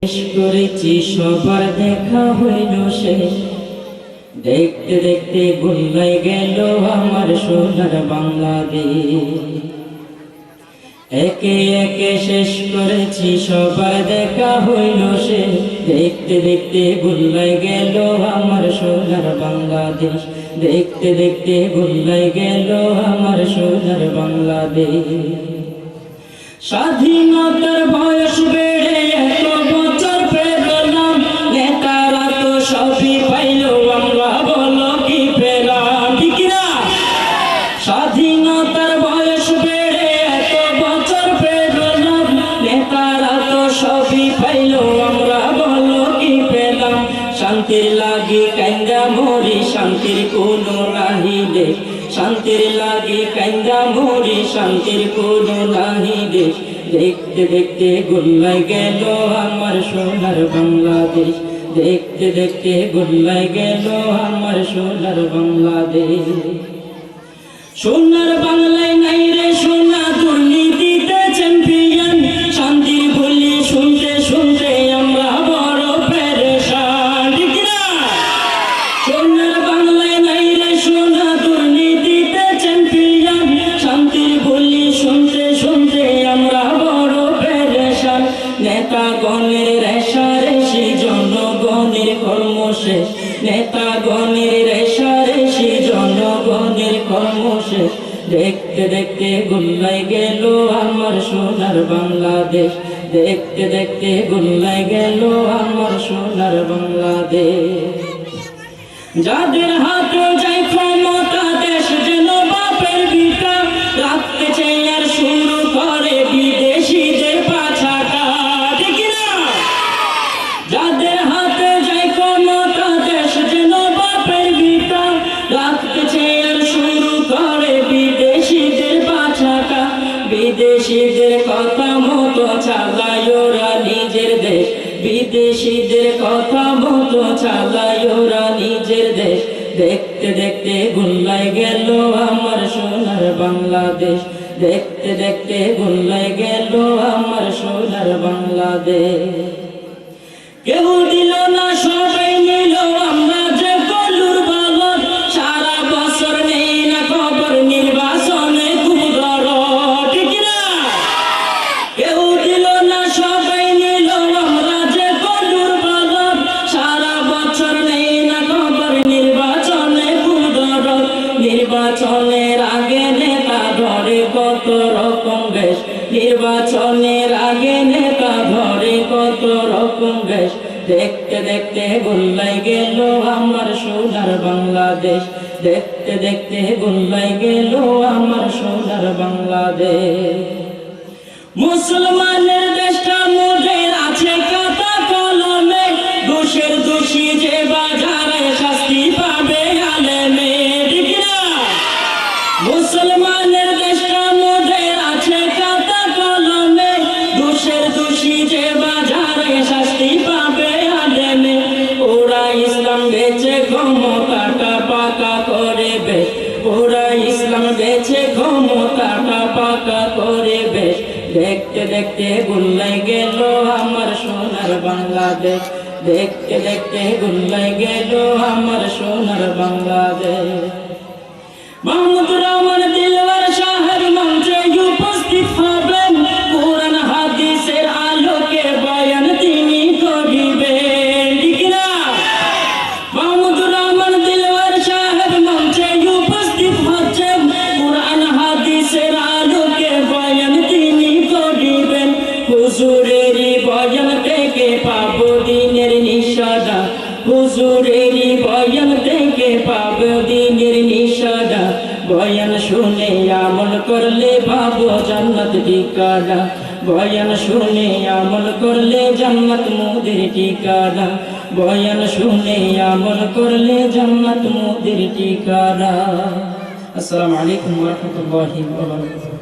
শেষ করেছি সবার দেখা হইল শেষ, দেখতে দেখতে ভুলে গেল আমার সোনার বাংলাদেশ। একে একে শেষ করেছি সবার দেখা হইল শেষ, দেখতে দেখতে ভুলে গেল আমার সোনার বাংলাদেশ। দেখতে দেখতে ভুলে গেল আমার সোনার বাংলাদেশ। স্বাধীনতার বয়স বেড়ে এত বছর পেরোলাম, নেতারা তো সবই পাইল, আমরা বলো কি পেলাম? ঠিক না? স্বাধীনতার বয়স বেড়ে এত বছর পেরোলাম, নেতারা তো সবই পাইল, আমরা বলো কি পেলাম? শান্তির লাগি কান্দা মরি, শান্তির কোনো নাহি দেশ। শান্তির লাগি কান্দা মরি, শান্তির কোনো নাহি দেশ। দেখতে দেখতে গুল্লাই গেল আমার সোনার বাংলাদেশ। দেখতে দেখতে গুল্লাই গেল আমার সোনার বাংলাদেশ। সোনার বাংলায় নাই রে সোনা, দুর্নীতিতে চ্যাম্পিয়ন। শান্তির বলি শুনতে শুনতে আমরা বড় পেরেশান। ঠিক না? সোনার বাংলায় নাই রে সোনা, দুর্নীতিতে চ্যাম্পিয়ন। শান্তির বলি শুনতে শুনতে আমরা বড় পেরেশান। নেতাগণের রেশারেশি, জনগণের কর্মশেষ। নেতাগণের রেশারেশি, জনগণের কর্মশেষ। দেখতে দেখতে গুল্লাই গেল আমার সোনার বাংলাদেশ। দেখতে দেখতে গুল্লাই গেল আমার সোনার বাংলাদেশ। যাদের হাতে যাই ক্ষমতা, দেশ যেন বাপের বিটা, রাখতে চাই আর শুরু করে বিদেশিদের পাছাটা। ঠিক না? যাদের হাতে যাই ক্ষমতা, দেশ যেন বাপের বিটা, রাখতে চাই আর শুরু করে বিদেশিদের পাছাটা। বিদেশিদের কথা মতো চালায় ওরা নিজের দেশ। বিদেশিদের কথা মতো চালায় ওরা নিজের দেশ। দেখতে দেখতে গুল্লাই গেল আমার সোনার বাংলাদেশ। দেখতে দেখতে গুল্লাই গেল আমার সোনার বাংলাদেশ। কেউ দিল না সবাই নিল, আমরা যে গলুর বালক। সারা বছর নেই না খবর, নির্বাচনে খুব দরদ। ঠিক না? কেউ দিল না সবাই নিল, আমরা যে গলুর বালক। সারা বছর নেই না খবর, নির্বাচনে খুব দরদ। নির্বাচনের আগে নেতা ধরে কত রকম বেশ। নির্বাচনের আগে নেতা ধরে কত রকম বেশ। দেখতে দেখতে গুল্লাই গেল আমার সোনার বাংলাদেশ। দেখতে দেখতে গুল্লাই গেল আমার সোনার বাংলাদেশ। মুসলমানের দেশটা মোদের আছে খাতা কলমে, দোষের দোষী যে বাজারে শাস্তি পাবে আলেমে। ঠিক না? মুসলমানের দেশটা মোদের আছে খাতা কলমে, দোষের দোষী যে বাজারে শাস্তি পাবে আলেমে। ওরা ইসলাম বেচে ক্ষমতাটা পাকা করে বেশ। ওরা ইসলাম বেচে ক্ষমতাটা পাকা করে বেশ। দেখতে দেখতে গুল্লাই গেল আমার সোনার বাংলাদেশ। দেখতে দেখতে গুল্লাই গেল আমার সোনার বাংলাদেশ। মাহমুদুর রহমান দিলওয়ার সাহেব মঞ্চে উপস্থিত হবেন, কোরআন হাদিসের আলোকে বয়ান তিনি করিবেন। ঠিক না? মাহমুদুর রহমান দিলওয়ার সাহেব মঞ্চে উপস্থিত হচ্ছেন, কোরআন হাদিসের আলোকে বয়ান তিনি করিবেন। হুজুরেরই বয়ান থেকে পাবো দিনের নিশানা। হুজুরেরই বয়ান থেকে পাবো দিনের নিশানা। বয়ান শুনে আমল করলে পাবো জান্নাত ঠিকানা। বয়ান শুনে আমল করলে জান্নাত মোদের ঠিকানা। বয়ান শুনে আমল করলে জান্নাত মোদের ঠিকানা। আসসালামু আলাইকুম ওয়া রাহমাতুল্লাহি ওয়া বারাকাতুহু।